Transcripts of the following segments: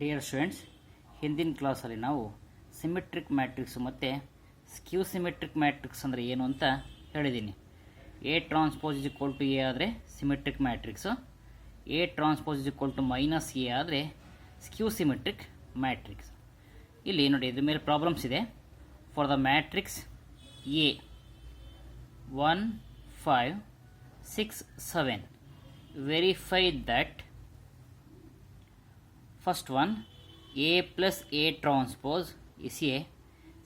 Dear students, ಹಿಂದಿನ ಕ್ಲಾಸಲ್ಲಿ ನಾವು ಸಿಮೆಟ್ರಿಕ್ ಮ್ಯಾಟ್ರಿಕ್ಸು ಮತ್ತು ಸ್ಕ್ಯೂ ಸಿಮೆಟ್ರಿಕ್ ಮ್ಯಾಟ್ರಿಕ್ಸ್ ಅಂದರೆ ಏನು ಅಂತ ಹೇಳಿದ್ದೀನಿ. A transpose is equal to A ಆದರೆ symmetric matrix, A transpose is equal to minus A ಆದರೆ ಸ್ಕ್ಯೂ ಸಿಮೆಟ್ರಿಕ್ ಮ್ಯಾಟ್ರಿಕ್ಸ್. ಇಲ್ಲಿ ನೋಡಿ, ಇದ್ರ ಮೇಲೆ ಪ್ರಾಬ್ಲಮ್ಸ್ ಇದೆ. For the matrix A 1 5 6 7 verify that first one A plus A transpose is a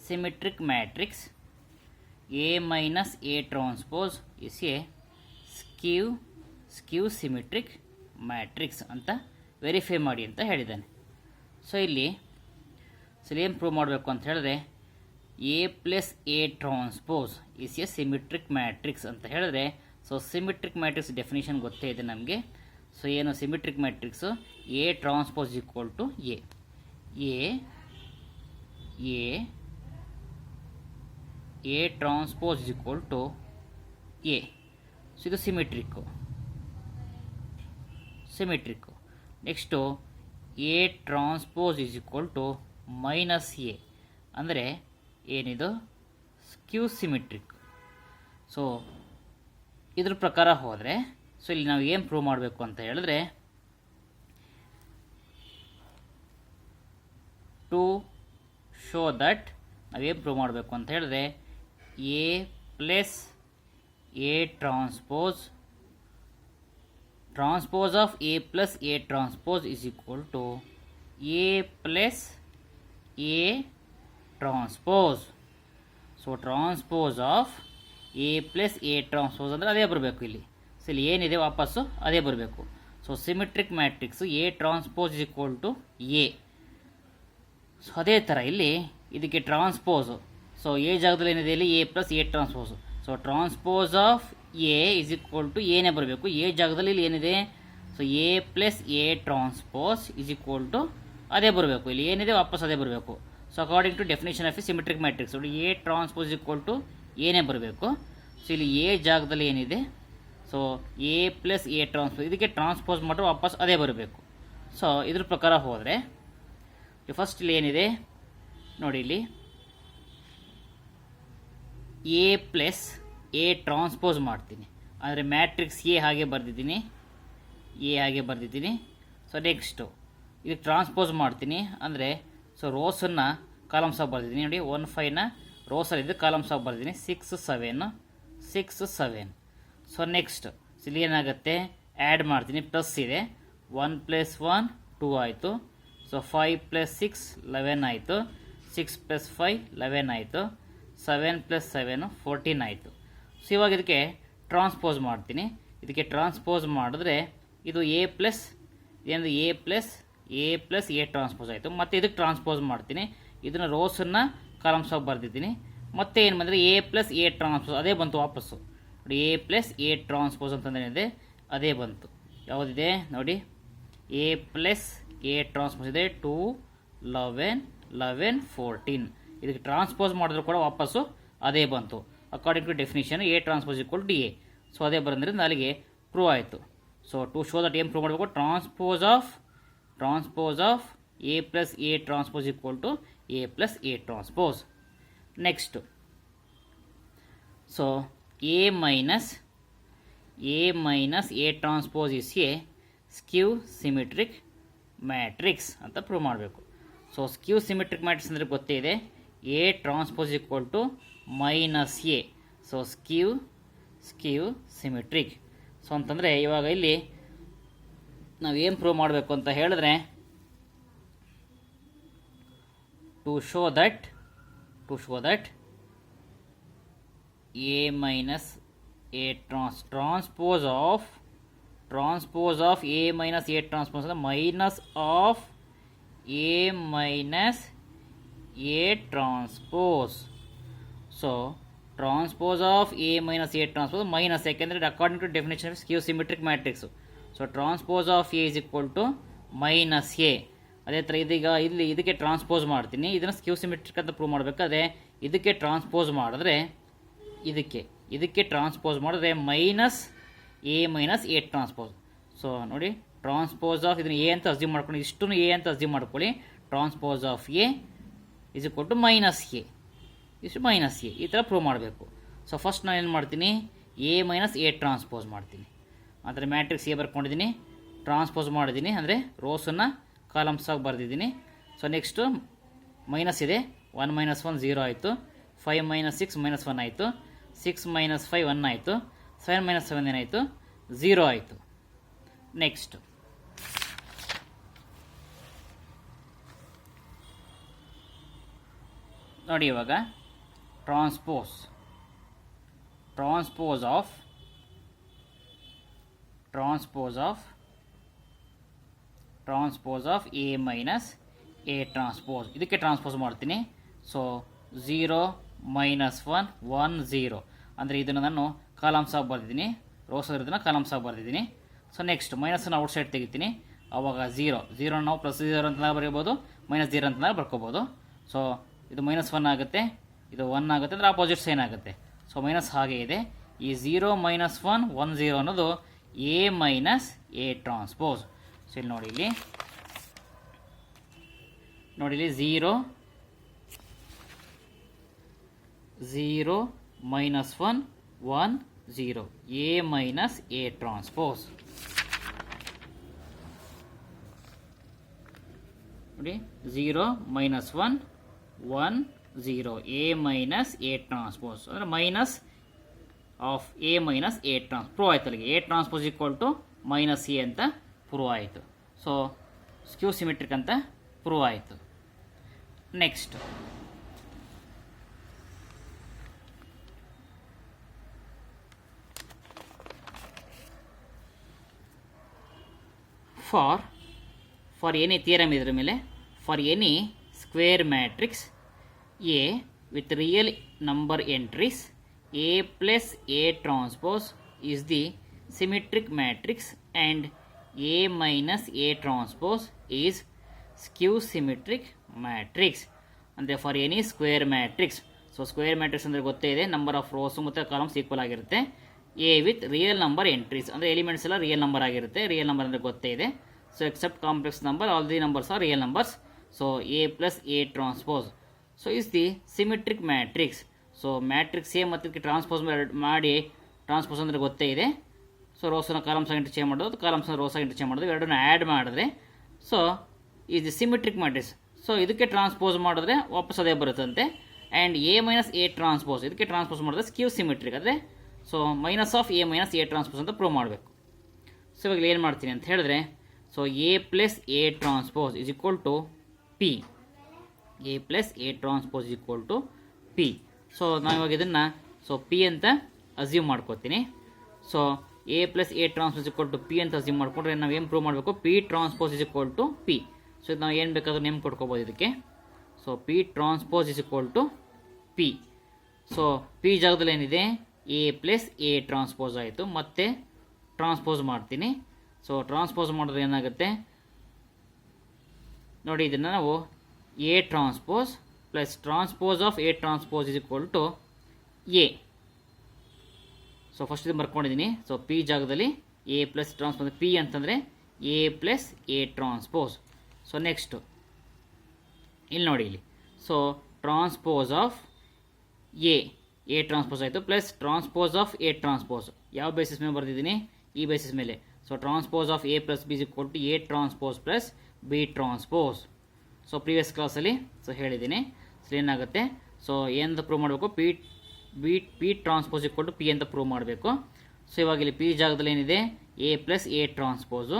symmetric matrix, A minus A transpose is a skew symmetric matrix ಅಂತ verify ಮಾಡಿ ಅಂತ ಹೇಳಿದ್ದಾನೆ. ಸೊ ಇಲ್ಲಿ ಏನು ಪ್ರೂವ್ ಮಾಡಬೇಕು ಅಂತ ಹೇಳಿದ್ರೆ, A plus A transpose is a symmetric matrix ಅಂತ ಹೇಳಿದ್ರೆ, ಸೊ ಸಿಮೆಟ್ರಿಕ್ ಮ್ಯಾಟ್ರಿಕ್ಸ್ ಡೆಫಿನೇಷನ್ ಗೊತ್ತೇ ಇದೆ ನಮಗೆ. ಸೊ ಏನು symmetric matrix, A transpose equal to A transpose equal to A. So ಇದು symmetric. Next A transpose is equal to minus A ಅಂದರೆ ಏನಿದು ಸ್ಕ್ಯೂ symmetric. So ಇದ್ರ ಪ್ರಕಾರ ಹೋದರೆ, ಸೊ ಇಲ್ಲಿ ನಾವು ಏನು ಪ್ರೂವ್ ಮಾಡಬೇಕು ಅಂತ ಹೇಳಿದ್ರೆ, ಟು ಶೋ ದಟ್ ನಾವೇನು ಪ್ರೂವ್ ಮಾಡಬೇಕು ಅಂತ ಹೇಳಿದ್ರೆ, A plus A transpose of A plus A transpose is equal to A plus A transpose. So transpose of A plus A transpose ಅಂದರೆ ಅದೇ ಬರಬೇಕು ಇಲ್ಲಿ. ಸೊ ಇಲ್ಲಿ ಏನಿದೆ ವಾಪಸ್ಸು ಅದೇ ಬರಬೇಕು. So symmetric matrix A transpose is equal to A. So ಅದೇ ಥರ ಇಲ್ಲಿ ಇದಕ್ಕೆ ಟ್ರಾನ್ಸ್ಪೋಸು, ಸೊ ಎ ಜಾಗದಲ್ಲಿ ಏನಿದೆ ಇಲ್ಲಿ A plus A transpose. So transpose of A is equal to ಏನೇ ಬರಬೇಕು, ಎ ಜಾಗದಲ್ಲಿ ಇಲ್ಲಿ ಏನಿದೆ, so A plus A transpose is equal to ಅದೇ ಬರಬೇಕು. ಇಲ್ಲಿ ಏನಿದೆ ವಾಪಸ್ ಅದೇ ಬರಬೇಕು. So according to definition of A symmetric matrix, A transpose equal to ಏನೇ ಬರಬೇಕು. ಸೊ ಇಲ್ಲಿ ಎ ಜಾಗದಲ್ಲಿ ಏನಿದೆ, so A plus A transpose, ಇದಕ್ಕೆ ಟ್ರಾನ್ಸ್ಪೋಸ್ ಮಾಡಿದ್ರೆ ವಾಪಸ್ ಅದೇ ಬರಬೇಕು. ಸೊ ಇದ್ರ ಪ್ರಕಾರ ಹೋದರೆ ಫಸ್ಟ್ ಇಲ್ಲಿ ಏನಿದೆ ನೋಡಿ, ಇಲ್ಲಿ ಎ ಪ್ಲಸ್ ಎ ಟ್ರಾನ್ಸ್ಪೋಸ್ ಮಾಡ್ತೀನಿ ಅಂದರೆ ಮ್ಯಾಟ್ರಿಕ್ಸ್ ಎ ಹಾಗೆ ಬರೆದಿದ್ದೀನಿ. ಸೊ ನೆಕ್ಸ್ಟು ಇದಕ್ಕೆ ಟ್ರಾನ್ಸ್ಪೋಸ್ ಮಾಡ್ತೀನಿ ಅಂದರೆ, ಸೊ ರೋಸನ್ನು ಕಾಲಮ್ಸ್ ಆಗಿ ಬರೆದಿದ್ದೀನಿ ನೋಡಿ. 1 5ನ ರೋಸಲ್ಲಿದ್ದು ಕಾಲಮ್ಸ್ ಆಗಿ ಬರೆದಿದ್ದೀನಿ. 6 7. ಸೊ ನೆಕ್ಸ್ಟ್ ಇಲ್ಲಿ ಏನಾಗುತ್ತೆ, ಆ್ಯಡ್ ಮಾಡ್ತೀನಿ. ಪ್ಲಸ್ ಇದೆ, 1 + 1 2 ಆಯಿತು. ಸೊ 5 + 6 11 ಆಯಿತು. 6 + 5 11 ಆಯಿತು. 7 + 7 14 ಆಯಿತು. ಸೊ ಇವಾಗ ಇದಕ್ಕೆ ಟ್ರಾನ್ಸ್ಪೋಸ್ ಮಾಡ್ತೀನಿ. ಇದಕ್ಕೆ ಟ್ರಾನ್ಸ್ಪೋಸ್ ಮಾಡಿದ್ರೆ ಇದು ಎ ಪ್ಲಸ್ ಎ ಟ್ರಾನ್ಸ್ಪೋಸ್ ಆಯಿತು. ಮತ್ತು ಇದಕ್ಕೆ ಟ್ರಾನ್ಸ್ಪೋಸ್ ಮಾಡ್ತೀನಿ. ಇದನ್ನು ರೋಸನ್ನು ಕಾಲಮ್ಸ್ ಆಗಿ ಬರೆದಿದ್ದೀನಿ. ಮತ್ತೆ ಏನು ಬಂದರೆ ಎ ಪ್ಲಸ್ ಎ ಟ್ರಾನ್ಸ್ಪೋಸ್ ಅದೇ ಬಂತು ವಾಪಸ್ಸು ನೋಡಿ. ಎ ಪ್ಲಸ್ ಎ ಟ್ರಾನ್ಸ್ಪೋಸ್ ಅಂತಂದೇನಿದೆ ಅದೇ ಬಂತು. ಯಾವುದಿದೆ ನೋಡಿ, ಎ ಪ್ಲಸ್ ಎ ಟ್ರಾನ್ಸ್ಪೋಸ್ ಇದೆ 2 11 11 14. ಇದಕ್ಕೆ ಟ್ರಾನ್ಸ್ಪೋಸ್ ಮಾಡಿದ್ರು ಕೂಡ ವಾಪಸ್ಸು ಅದೇ ಬಂತು. According to definition A transpose equal to A. So ಅದೇ ಬರೋದ್ರಿಂದ ಅಲ್ಲಿಗೆ ಪ್ರೂವ್ ಆಯಿತು. ಸೊ ಟು ಶೋ ದಟ್ ಏನು ಪ್ರೂವ್ ಮಾಡಬೇಕು, transpose of A plus A transpose equal to A plus A transpose. Next so A minus A transpose is a skew symmetric matrix ಅಂತ prove ಮಾಡಬೇಕು. So skew symmetric matrix ಅಂದರೆ ಗೊತ್ತೇ ಇದೆ, A transpose equal to minus A. So skew symmetric. So ಅಂತಂದರೆ ಇವಾಗ ಇಲ್ಲಿ ನಾವೇನು prove ಮಾಡಬೇಕು ಅಂತ ಹೇಳಿದ್ರೆ, to show that A minus A transpose of A minus A transpose ಅಂದರೆ minus of A minus A transpose. So transpose of A minus A transpose minus, ಯಾಕೆಂದರೆ according to definition of skew symmetric matrix. So transpose of A is equal to minus A. ಅದೇ ಥರ ಇದೀಗ ಇಲ್ಲಿ ಇದಕ್ಕೆ transpose ಮಾಡ್ತೀನಿ. ಇದನ್ನು ಸ್ಕ್ಯೂ symmetric ಅಂತ prove ಮಾಡಬೇಕಾದ್ರೆ ಇದಕ್ಕೆ ಟ್ರಾನ್ಸ್ಪೋಸ್ ಮಾಡಿದ್ರೆ ಇದಕ್ಕೆ ಟ್ರಾನ್ಸ್ಪೋಸ್ ಮಾಡಿದ್ರೆ ಮೈನಸ್ ಎ ಟ್ರಾನ್ಸ್ಪೋಸ್. ಸೊ ನೋಡಿ, ಟ್ರಾನ್ಸ್ಪೋಸ್ ಆಫ್ ಇದನ್ನು ಎ ಅಂತ ಅಸ್ಯೂಮ್ ಮಾಡ್ಕೊಂಡು ಇಷ್ಟು ಎ ಅಂತ ಅಸ್ಯೂಮ್ ಮಾಡ್ಕೊಳ್ಳಿ. Transpose of A is equal to minus A, ಇಷ್ಟು ಮೈನಸ್ ಎ, ಈ ಥರ ಪ್ರೂವ್ ಮಾಡಬೇಕು. ಸೊ ಫಸ್ಟ್ ನಾನು ಏನು ಮಾಡ್ತೀನಿ, ಎ ಮೈನಸ್ ಎ ಟ್ರಾನ್ಸ್ಪೋಸ್ ಮಾಡ್ತೀನಿ. ಅಂದರೆ ಮ್ಯಾಟ್ರಿಕ್ಸ್ ಎ ಬರ್ಕೊಂಡಿದ್ದೀನಿ, ಟ್ರಾನ್ಸ್ಪೋಸ್ ಮಾಡಿದ್ದೀನಿ, ಅಂದರೆ ರೋಸನ್ನು ಕಾಲಮ್ಸಾಗಿ ಬರೆದಿದ್ದೀನಿ. ಸೊ ನೆಕ್ಸ್ಟು ಮೈನಸ್ ಇದೆ, 1 - 1 0 ಆಯಿತು, 5 - 6 -1 ಆಯಿತು, 6 - 5 1 ಆಯಿತು, 7 - 7 ಏನಾಯಿತು 0 ಆಯಿತು. ನೆಕ್ಸ್ಟ್ ನೋಡಿ ಇವಾಗ transpose of A minus A transpose, ಇದಕ್ಕೆ ಟ್ರಾನ್ಸ್ಪೋಸ್ ಮಾಡ್ತೀನಿ. ಸೊ 0 - 1 1 0, ಅಂದರೆ ಇದನ್ನು ನಾನು ಕಾಲಮ್ಸ್ ಆಗಿ ಬರೆದಿದ್ದೀನಿ, ರೋಸ್ ಇರೋದನ್ನ ಕಾಲಮ್ಸ್ ಆಗಿ ಬರೆದಿದ್ದೀನಿ. ಸೊ ನೆಕ್ಸ್ಟ್ ಮೈನಸ್ನ ಔಟ್ ಸೈಡ್ ತೆಗಿತೀನಿ, ಆವಾಗ 0 ನಾವು +0 ಅಂತ ಬರೀಬೋದು, -0 ಅಂತ ಬರ್ಕೋಬೋದು. ಸೊ ಇದು -1 ಆಗುತ್ತೆ, ಇದು 1 ಆಗುತ್ತೆ, ಅಂದರೆ ಆಪೋಸಿಟ್ ಸೈನ್ ಆಗುತ್ತೆ. ಸೊ ಮೈನಸ್ ಹಾಗೆ ಇದೆ. ಈ 0 - 1 1 0 ಅನ್ನೋದು A minus A transpose. So ಇಲ್ಲಿ ನೋಡಿ, ಇಲ್ಲಿ 0 0 - 1 1 0, ಎ ಮೈನಸ್ ಎ ಟ್ರಾನ್ಸ್ಪೋಸ್. ನೋಡಿ 0 - 1 1 0, ಎ ಮೈನಸ್ ಎ ಟ್ರಾನ್ಸ್ಪೋಸ್, ಅಂದರೆ minus of A minus A prove ಆಯಿತು. ಅಲ್ಲಿಗೆ A transpose equal to minus A ಅಂತ ಪ್ರೂವ್ ಆಯಿತು. ಸೊ ಸ್ಕ್ಯೂ ಸಿಮೆಟ್ರಿಕ್ ಅಂತ ಪ್ರೂವ್ ಆಯಿತು. ನೆಕ್ಸ್ಟ್ ಫಾರ್ ಎನಿ ಥಿಯರಮ್ ಇದರ ಮೇಲೆ, for any square matrix A with real number entries, A plus A transpose is the symmetric matrix and A minus A transpose is skew symmetric matrix. ಅಂದರೆ for any square matrix, so square matrix ಅಂದರೆ ಗೊತ್ತೇ ಇದೆ, number of rose ಮತ್ತು columns equal ಆಗಿರುತ್ತೆ. A with real number entries, ಅಂದರೆ elements ಎಲ್ಲ real number ಆಗಿರುತ್ತೆ, real number ಅಂದರೆ ಗೊತ್ತೇ ಇದೆ. So accept complex number, all the numbers are real numbers. So A plus A transpose so is the symmetric matrix. So matrix A ಮತ್ತು ಇದಕ್ಕೆ transpose ಮಾಡಿ, transpose ಅಂದರೆ ಗೊತ್ತೇ ಇದೆ. ಸೊ ರೋಸನ್ನು ಕಾಲಮ್ಸಾಗಿ ಇಂಟರ್ಚೇಂಜ್ ಮಾಡೋದು, ಕಾಲಮ್ಸನ್ನು ರೋಸಾಗಿ ಇಂಟರ್ಚೇಂಜ್ ಮಾಡೋದು, ಎರಡನ್ನೂ ಆ್ಯಡ್ ಮಾಡಿದ್ರೆ so is the symmetric matrix. So ಇದಕ್ಕೆ ಟ್ರಾನ್ಸ್ಪೋಸ್ ಮಾಡಿದ್ರೆ ವಾಪಸ್ ಅದೇ ಬರುತ್ತಂತೆ. And A minus A transpose, ಇದಕ್ಕೆ ಟ್ರಾನ್ಸ್ಪೋಸ್ ಮಾಡಿದ್ರೆ ಸ್ಕ್ಯೂ ಸಿಮೆಟ್ರಿಕ್, ಅಂದರೆ so minus of A minus A transpose ಅಂತ ಪ್ರೂವ್ ಮಾಡಬೇಕು. ಸೊ ಇವಾಗ ಏನು ಮಾಡ್ತೀನಿ ಅಂತ ಹೇಳಿದ್ರೆ, so A plus A transpose is equal to P, A plus A transpose equal to P. So ನಾವು ಇವಾಗ ಇದನ್ನು ಸೊ ಪಿ ಅಂತ ಅಸ್ಯೂಮ್ ಮಾಡ್ಕೋತೀನಿ. So A plus A transpose equal to P ಅಂತ ಅಸ್ಯೂಮ್ ಮಾಡಿಕೊಂಡ್ರೆ ನಾವು ಏನು ಪ್ರೂವ್ ಮಾಡಬೇಕು, P transpose is equal to P. So ಇದು ನಾವು ಏನು ಬೇಕಾದ್ರೂ ನೇಮ್ ಕೊಟ್ಕೋಬೋದು ಇದಕ್ಕೆ. So P transpose is equal to P. So P ಜಾಗದಲ್ಲಿ ಏನಿದೆ, ಎ ಪ್ಲಸ್ ಎ ಟ್ರಾನ್ಸ್ಪೋಸ್ ಆಯಿತು, ಮತ್ತೆ ಟ್ರಾನ್ಸ್ಪೋಸ್ ಮಾಡ್ತೀನಿ. ಸೊ ಟ್ರಾನ್ಸ್ಪೋಸ್ ಮಾಡಿದ್ರೆ ಏನಾಗುತ್ತೆ ನೋಡಿ, ಇದನ್ನು ನಾವು A transpose plus transpose of A transpose is equal to A. So first ಇದು ಬರ್ಕೊಂಡಿದ್ದೀನಿ. ಸೊ ಪಿ ಜಾಗದಲ್ಲಿ ಎ ಪ್ಲಸ್ ಟ್ರಾನ್ಸ್ಪೋಸ್, ಪಿ ಅಂತಂದರೆ A plus A transpose. So next ಇಲ್ಲಿ ನೋಡಿ, ಇಲ್ಲಿ so transpose of A transpose ಆಯಿತು, plus transpose of A transpose. ಯಾವ basis ಮೇಲೆ ಬರೆದಿದ್ದೀನಿ, ಈ ಬೇಸಿಸ್ ಮೇಲೆ. So transpose of A plus B is equal to A transpose plus B transpose. So previous ಕ್ಲಾಸಲ್ಲಿ ಸೊ ಹೇಳಿದ್ದೀನಿ. ಸೊ ಏನಾಗುತ್ತೆ, ಸೊ ಏನಂತ ಪ್ರೂವ್ ಮಾಡಬೇಕು, P transpose equal to P ಅಂತ ಪ್ರೂವ್ ಮಾಡಬೇಕು. ಸೊ ಇವಾಗ ಇಲ್ಲಿ ಪಿ ಜಾಗದಲ್ಲಿ ಏನಿದೆ, A plus A transpose.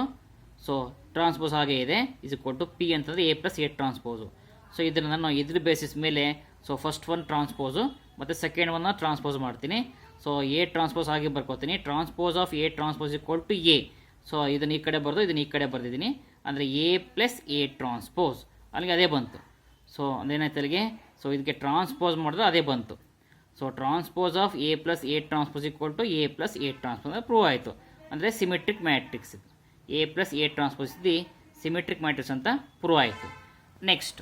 So transpose ಹಾಗೆ ಇದೆ, ಇಸ್ ಈಕ್ವಲ್ ಟು ಪಿ ಅಂತಂದರೆ A plus A transpose. So ಇದನ್ನು ನಾನು ಇದ್ರ ಬೇಸಿಸ್ ಮೇಲೆ ಸೊ ಫಸ್ಟ್ ಒನ್ ಟ್ರಾನ್ಸ್ಪೋಸು ಮತ್ತು ಸೆಕೆಂಡ್ ಒನ್ನ ಟ್ರಾನ್ಸ್ಪೋಸ್ ಮಾಡ್ತೀನಿ. ಸೊ ಎ ಟ್ರಾನ್ಸ್ಪೋಸ್ ಆಗಿ ಬರ್ಕೋತೀನಿ, transpose of A transpose equal to A. So ಇದನ್ನು ಈ ಕಡೆ ಬರೆದು ಇದನ್ನು ಈ ಕಡೆ ಬರೆದಿದ್ದೀನಿ, ಅಂದರೆ ಎ ಪ್ಲಸ್ ಎ ಟ್ರಾನ್ಸ್ಪೋಸ್, ಅಲ್ಲಿಗೆ ಅದೇ ಬಂತು. ಸೊ ಅದೇನಾಯ್ತು ಅಲ್ಲಿಗೆ, ಸೊ ಇದಕ್ಕೆ ಟ್ರಾನ್ಸ್ಪೋಸ್ ಮಾಡಿದ್ರೆ ಅದೇ ಬಂತು. So transpose of A plus A transpose equal to A plus A transpose prove ಆಯಿತು, ಅಂದರೆ symmetric matrix. A plus A transpose the symmetric matrix ಅಂತ ಪ್ರೂವ್ ಆಯಿತು. Next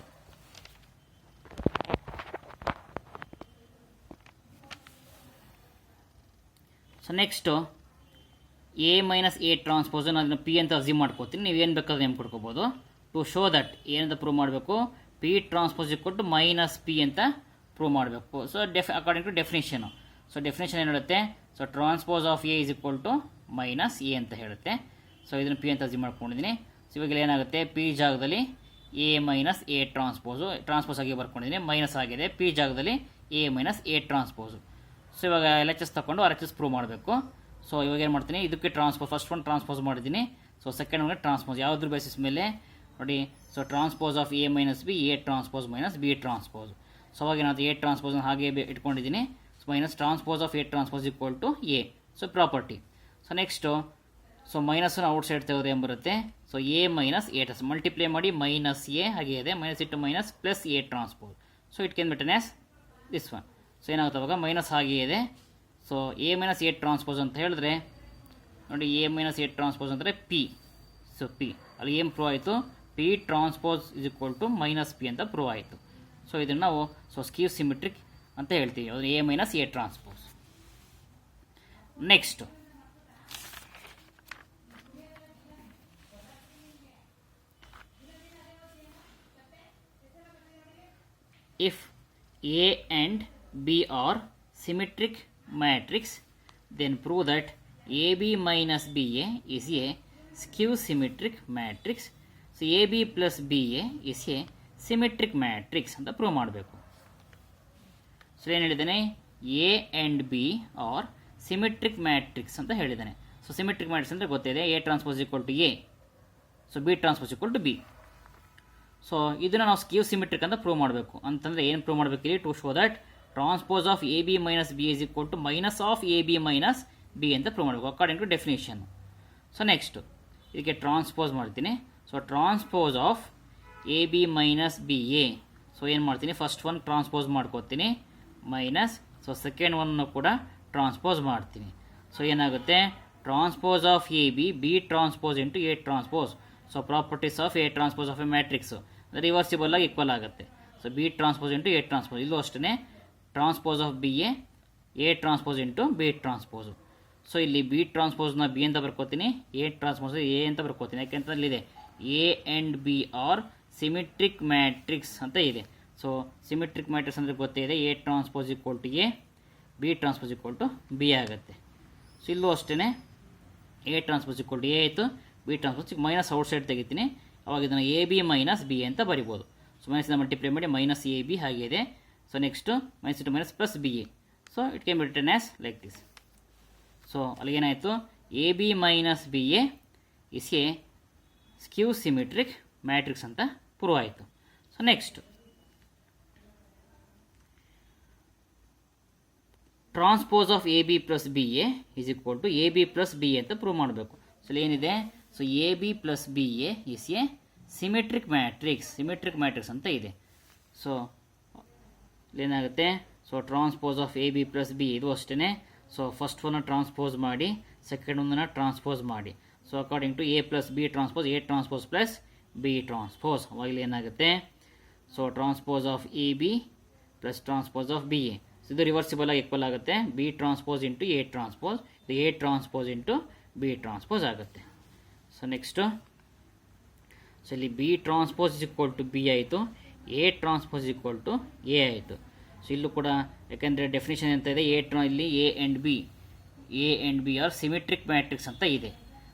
so next A minus A transpose ಅದನ್ನು P ಅಂತ assume ಮಾಡ್ಕೋತೀನಿ. ನೀವು ಏನು ಬೇಕಾದ್ರೆ ನೇಮ್ ಕೊಡ್ಕೋಬೋದು. ಟು ಶೋ ದಟ್ ಏನಂತ ಪ್ರೂವ್ ಮಾಡಬೇಕು, P transpose equal minus P ಅಂತ ಪ್ರೂವ್ ಮಾಡಬೇಕು. So according to definition. So definition ಏನು ಹೇಳುತ್ತೆ, so transpose of A is equal to minus A ಅಂತ ಹೇಳುತ್ತೆ. ಸೊ ಇದನ್ನು ಪಿ ಅಂತ ಅಸ್ಯೂಮ್ ಮಾಡ್ಕೊಂಡಿದ್ದೀನಿ. ಸೊ ಇವಾಗ ಏನಾಗುತ್ತೆ, ಪಿ ಜಾಗದಲ್ಲಿ ಎ ಮೈನಸ್ ಎ ಟ್ರಾನ್ಸ್ಪೋಸ್ ಆಗಿ ಬರ್ಕೊಂಡಿದ್ದೀನಿ, ಮೈನಸ್ ಆಗಿದೆ. ಪಿ ಜಾಗದಲ್ಲಿ A minus A transpose. So ಇವಾಗ ಎಲ್ ಎಚ್ ಎಸ್ ತಗೊಂಡು ಆರ್ ಎಚ್ ಎಸ್ ಪ್ರೂವ್ ಮಾಡಬೇಕು. ಸೊ ಇವಾಗ ಏನು ಮಾಡ್ತೀನಿ, ಇದಕ್ಕೆ ಫಸ್ಟ್ ಒನ್ ಟ್ರಾನ್ಸ್ಪೋಸ್ ಮಾಡಿದ್ದೀನಿ. ಸೊ ಸೆಕೆಂಡ್ ಒನ್ಗೆ ಟ್ರಾನ್ಸ್ಪೋಸ್ ಯಾವುದ್ರ ಬೇಸಿಸ್ ಮೇಲೆ ನೋಡಿ. So transpose of A minus B, A transpose minus B transpose. So ಅವಾಗ ಏನಾದ್ರು ಎ ಟ್ರಾನ್ಸ್ಪೋಸ್ ಹಾಗೆ ಇಟ್ಕೊಂಡಿದ್ದೀನಿ. So minus transpose of A transpose equal to A. So property. So next so ಮೈನಸ್ನ outside ತೆಗೆದ್ರೆ ಏನು ಬರುತ್ತೆ, so A minus A trans multiply ಮಾಡಿ minus A ಹಾಗೆ ಇದೆ, ಮೈನಸ್ ಇಟ್ಟು minus plus A transpose. So it can be written as this one. So ಏನಾಗುತ್ತೆ ಅವಾಗ ಮೈನಸ್ ಹಾಗೆ ಇದೆ. So A minus A transpose ಅಂತ ಹೇಳಿದ್ರೆ ನೋಡಿ, ಎ ಮೈನಸ್ ಎ ಟ್ರಾನ್ಸ್ಪೋಸ್ ಅಂದರೆ ಪಿ. ಸೊ ಪಿ ಅಲ್ಲಿ ಏನು ಪ್ರೂವ್ ಆಯಿತು, P transpose is equal to minus P ಅಂತ ಪ್ರೂವ್ ಆಯಿತು. ಸೊ ಇದನ್ನು ನಾವು ಸ್ಕ್ಯೂ ಸಿಮಿಟ್ರಿಕ್ ಅಂತ ಹೇಳ್ತೀವಿ, ಅದು A minus A transpose. Next if A and B are symmetric matrix, then prove that AB minus BA is a skew symmetric matrix. So AB plus BA is a symmetric matrix ಅಂತ prove ಮಾಡಬೇಕು. So ಏನು ಹೇಳಿದ್ದಾನೆ, A and B are symmetric matrix ಅಂತ ಹೇಳಿದ್ದಾನೆ. So symmetric matrix ಅಂದರೆ ಗೊತ್ತಿದೆ, A transpose equal to A, so B transpose equal to B. So ಇದನ್ನು ನಾವು ಸ್ಕ್ಯೂ ಸಿಮೆಟ್ರಿಕ್ ಅಂತ ಪ್ರೂವ್ ಮಾಡಬೇಕು. ಅಂತಂದರೆ ಏನು ಪ್ರೂವ್ ಮಾಡಬೇಕು ಇಲ್ಲಿ, to show that transpose of A B minus B is equal to minus of A B minus B ಅಂತ prove ಮಾಡಬೇಕು according to definition. So next ಇದಕ್ಕೆ ಟ್ರಾನ್ಸ್ಪೋಸ್ ಮಾಡ್ತೀನಿ. So transpose of A B minus B A. So ಏನು ಮಾಡ್ತೀನಿ, first one transpose ಮಾಡ್ಕೋತೀನಿ minus, so second ಒನ್ನು ಕೂಡ transpose ಮಾಡ್ತೀನಿ. ಸೊ ಏನಾಗುತ್ತೆ, transpose of A B, B transpose into A transpose. So properties of A transpose of A matrix reversible ಆಗಿ equal ಆಗುತ್ತೆ. So B transpose into A transpose. ಇಲ್ಲೂ ಅಷ್ಟೇ transpose of B A transpose into B transpose. So ಇಲ್ಲಿ B ಟ್ರಾನ್ಸ್ಪೋಸ್ನ B ಅಂತ ಬರ್ಕೋತೀನಿ, A transpose A ಅಂತ ಬರ್ಕೋತೀನಿ. ಯಾಕೆಂತ ಇಲ್ಲಿದೆ A and B are symmetric matrix ಅಂತ ಇದೆ. ಸೊ ಸಿಮಿಟ್ರಿಕ್ ಮ್ಯಾಟ್ರಿಕ್ಸ್ ಅಂದರೆ ಗೊತ್ತೇ ಇದೆ, A transpose equal to A, B transpose equal to B ಆಗುತ್ತೆ. ಸೊ ಇಲ್ಲೂ ಅಷ್ಟೇ A transpose equal to A ಆಯಿತು, B transpose minus outside ತೆಗಿತೀನಿ. ಅವಾಗ ಇದನ್ನು ಎ ಬಿ ಮೈನಸ್ ಬಿ ಅಂತ ಬರಿಬೋದು. ಸೊ ಮೈನಸ್ನ ಮಲ್ಟಿಪ್ಲೈ ಮಾಡಿ ಮೈನಸ್ ಎ ಬಿ ಹಾಗೆ ಇದೆ. So next minus to minus plus B A. So it can be written as like this. So ಅಲ್ಲಿಗೇನಾಯಿತು, A B minus B A is a skew symmetric matrix ಅಂತ prove ಆಯಿತು. So next transpose of A B plus B A is equal to A B plus B A ಅಂತ prove ಮಾಡಬೇಕು. So ಏನಿದೆ, so A B plus B A is a symmetric matrix ಅಂತ ಇದೆ. So ಏನಾಗುತ್ತೆ, so transpose of A B plus B ಇದು ಅಷ್ಟೇ. So first ಒನ್ನ transpose ಮಾಡಿ, ಸೆಕೆಂಡ್ ಒಂದನ್ನು ಟ್ರಾನ್ಸ್ಪೋಸ್ ಮಾಡಿ. So according to A plus B transpose, A transpose plus B transpose. ಅವಾಗಲಿ ಏನಾಗುತ್ತೆ, so transpose of A B plus transpose of B A. ಇದು reversible ಆಗಿ ಈಕ್ವಲ್ ಆಗುತ್ತೆ, B transpose into A transpose, A transpose into B transpose ಆಗುತ್ತೆ. So next, so ಇಲ್ಲಿ B transpose is equal to B ಆಯಿತು, A transpose equal to A ಆಯಿತು. So ಇಲ್ಲೂ ಕೂಡ ಯಾಕೆಂದರೆ ಡೆಫಿನೇಷನ್ ಅಂತ ಇದೆ, ಇಲ್ಲಿ A and B are symmetric matrix ಅಂತ ಇದೆ.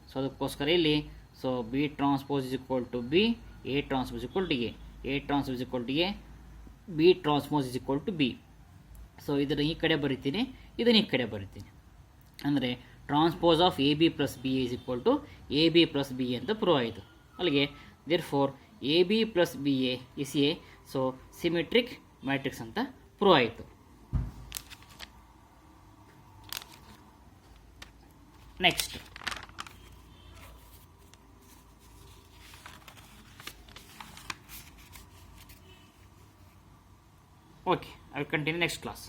ಸೊ ಅದಕ್ಕೋಸ್ಕರ ಇಲ್ಲಿ so B transpose is equal to B, A transpose equal to A transpose equal to A, B transpose is equal to B. So ಇದನ್ನು ಈ ಕಡೆ ಬರಿತೀನಿ, ಇದನ್ನು ಈ ಕಡೆ ಬರಿತೀನಿ. ಅಂದರೆ transpose of A B plus B is equal to A B plus B ಅಂತ ಪ್ರೂವ್ ಆಯಿತು. ಅಲ್ಲಿಗೆ therefore A B plus B A is a so symmetric matrix ಅಂತ ಪ್ರೂವ್ ಆಯಿತು. Next okay, I will continue next class.